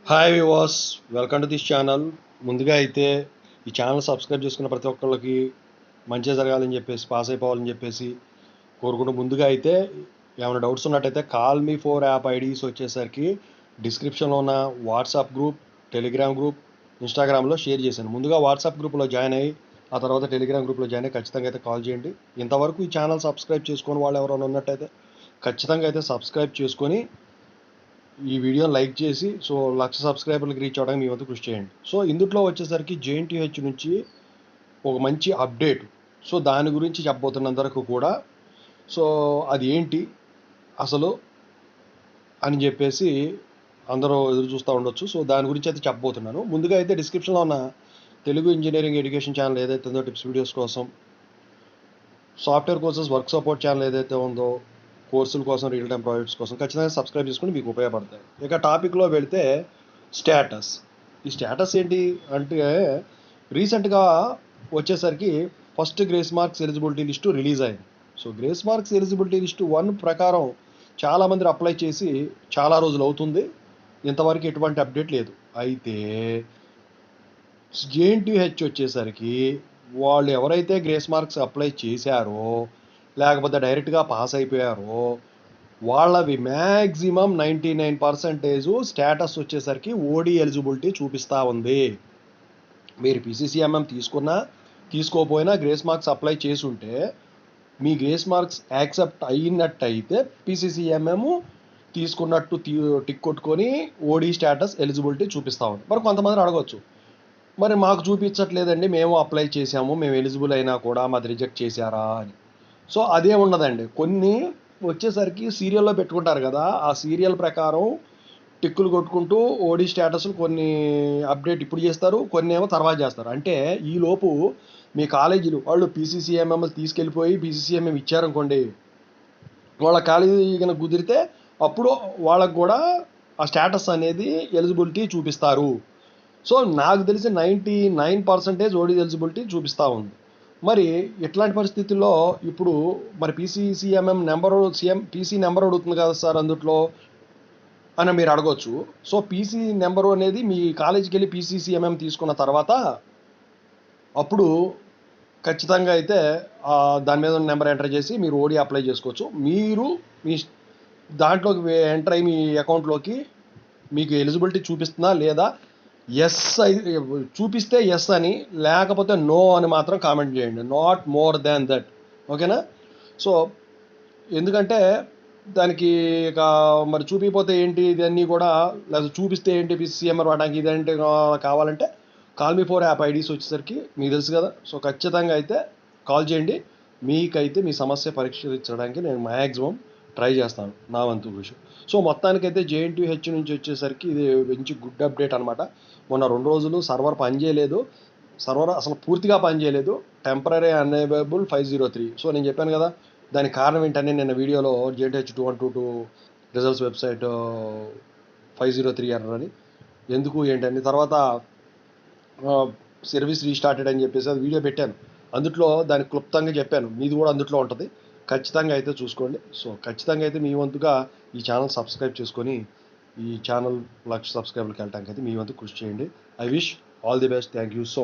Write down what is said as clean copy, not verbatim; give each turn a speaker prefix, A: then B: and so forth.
A: Hi viewers, welcome to this channel. ముందుగా అయితే ఈ ఛానల్ సబ్స్క్రైబ్ చేసుకున్న ప్రతి ఒక్కళ్ళకి మంచిగా జరగాలని చెప్పేసి, పాస్ అయిపోవాలని చెప్పేసి కోరుకుంటూ, ముందుగా అయితే ఏమైనా డౌట్స్ ఉన్నట్టయితే call me four app IDs వచ్చేసరికి డిస్క్రిప్షన్లో ఉన్న వాట్సాప్ గ్రూప్, టెలిగ్రామ్ గ్రూప్, ఇన్స్టాగ్రామ్లో షేర్ చేశాను. ముందుగా వాట్సాప్ గ్రూప్లో జాయిన్ అయ్యి ఆ తర్వాత టెలిగ్రామ్ గ్రూప్లో జాయిన్ అయ్యి ఖచ్చితంగా అయితే కాల్ చేయండి. ఇంతవరకు ఈ ఛానల్ సబ్స్క్రైబ్ చేసుకొని వాళ్ళు ఎవరైనా ఉన్నట్టయితే ఖచ్చితంగా అయితే సబ్స్క్రైబ్ చేసుకొని ఈ వీడియోని లైక్ చేసి 1,00,000 సబ్స్క్రైబర్లకు రీచ్ అవ్వడానికి మీ వంతు కృషి చేయండి. ఇందులో వచ్చేసరికి JNTH నుంచి ఒక మంచి అప్డేట్. దాని గురించి చెప్పబోతున్నంతవరకు కూడా అది ఏంటి అసలు అని చెప్పేసి అందరూ ఎదురు చూస్తూ ఉండొచ్చు. దాని గురించి అయితే చెప్పబోతున్నాను. ముందుగా అయితే డిస్క్రిప్షన్లో ఉన్న తెలుగు ఇంజనీరింగ్ ఎడ్యుకేషన్ ఛానల్ ఏదైతే ఉందో టిప్స్ వీడియోస్ కోసం, software courses work support channel ఏదైతే ఉందో కోర్సుల కోసం, రియల్ టైం ప్రాజెక్ట్స్ కోసం ఖచ్చితంగా సబ్స్క్రైబ్ చేసుకుని మీకు ఉపయోగపడతాయి. ఇక టాపిక్లో వెళితే స్టేటస్. ఈ స్టేటస్ ఏంటి అంటే రీసెంట్గా వచ్చేసరికి first grace marks eligibility list release అయింది. గ్రేస్ మార్క్స్ ఎలిజిబిలిటీ లిస్టు 1 ప్రకారం చాలామంది అప్లై చేసి చాలా రోజులు అవుతుంది. ఇంతవరకు ఎటువంటి అప్డేట్ లేదు. అయితే JNTH వచ్చేసరికి వాళ్ళు ఎవరైతే గ్రేస్ మార్క్స్ అప్లై చేశారో లేకపోతే డైరెక్ట్గా పాస్ అయిపోయారో వాళ్ళవి మ్యాక్సిమం 99% స్టేటస్ వచ్చేసరికి ఓడి ఎలిజిబిలిటీ చూపిస్తూ ఉంది. మీరు PCCMM తీసుకోపోయినా గ్రేస్ మార్క్స్ అప్లై చేసి ఉంటే మీ గ్రేస్ మార్క్స్ యాక్సెప్ట్ అయినట్టయితే PCCMM తీసుకున్నట్టు టిక్ కొట్టుకొని ఓడి స్టేటస్ ఎలిజిబిలిటీ చూపిస్తూ ఉంది. మరి కొంతమంది అడగవచ్చు, మరి మాకు చూపించట్లేదండి, మేము అప్లై చేసాము, మేము ఎలిజిబుల్ అయినా కూడా మాది రిజెక్ట్ చేశారా అని. అదే ఉండదండి. కొన్ని వచ్చేసరికి సీరియల్లో పెట్టుకుంటారు కదా, ఆ సీరియల్ ప్రకారం టిక్కులు కొట్టుకుంటూ ఓడి స్టేటస్లు కొన్ని అప్డేట్ ఇప్పుడు చేస్తారు, కొన్ని ఏమో తర్వాత చేస్తారు. అంటే ఈలోపు మీ కాలేజీలు వాళ్ళు PCCMM తీసుకెళ్ళిపోయి PCCMM ఇచ్చారనుకోండి, వాళ్ళ కాలేజీ కనుక కుదిరితే అప్పుడు వాళ్ళకు కూడా ఆ స్టేటస్ అనేది ఎలిజిబిలిటీ చూపిస్తారు. నాకు తెలిసి 99% ఓడి ఎలిజిబిలిటీ చూపిస్తూ ఉంది. మరి ఇట్లాంటి పరిస్థితుల్లో ఇప్పుడు మరి PCCMM నెంబరు PC నెంబర్ అడుగుతుంది కదా సార్ అందుట్లో అని మీరు అడగవచ్చు. PC నెంబరు అనేది మీ కాలేజీకి వెళ్ళి PCCMM తీసుకున్న తర్వాత అప్పుడు ఖచ్చితంగా అయితే దాని మీద ఉన్న నెంబర్ ఎంటర్ చేసి మీరు ఓడి అప్లై చేసుకోవచ్చు. మీరు మీ దాంట్లోకి ఎంటర్ అయ్యి మీ అకౌంట్లోకి మీకు ఎలిజిబిలిటీ చూపిస్తుందా లేదా, ఎస్ చూపిస్తే ఎస్ అని, లేకపోతే నో అని మాత్రం కామెంట్ చేయండి. Not more than that. ఓకేనా? ఎందుకంటే దానికి ఇక మరి చూపిపోతే ఏంటి ఇదన్నీ కూడా, లేదా చూపిస్తే ఏంటి PCCMM రావడానికి ఇదేంటి కావాలంటే call me four app IDs వచ్చేసరికి మీకు తెలుసు కదా. ఖచ్చితంగా అయితే కాల్ చేయండి. మీకైతే మీ సమస్య పరిష్కరించడానికి నేను మ్యాక్సిమం ట్రై చేస్తాను, నా వంతు కృషి. మొత్తానికైతే JNTH నుంచి వచ్చేసరికి ఇది మంచి గుడ్ అప్డేట్ అనమాట. మొన్న 2 రోజులు సర్వర్ పనిచేయలేదు, సర్వర్ అసలు పూర్తిగా పనిచేయలేదు, టెంపరీ అన్అవైలబుల్ 503. నేను చెప్పాను కదా దానికి కారణం ఏంటని నిన్న వీడియోలో, JNTH 2122 రిజల్ట్స్ వెబ్సైట్ 503 ఎర్రర్ అని, ఎందుకు ఏంటని, తర్వాత సర్వీస్ రీస్టార్టెడ్ అని చెప్పేసి అది వీడియో పెట్టాను. అందుట్లో దానికి క్లుప్తంగా చెప్పాను, మీది కూడా అందుట్లో ఉంటుంది. ఖచ్చితంగా అయితే చూసుకోండి. ఖచ్చితంగా అయితే మీ వంతుగా ఈ ఛానల్ సబ్స్క్రైబ్ చేసుకొని ఈ ఛానల్ 1,00,000 సబ్స్క్రైబర్కి వెళ్ళడానికి అయితే మీ వంతు కృషి చేయండి. I wish all the best. Thank you so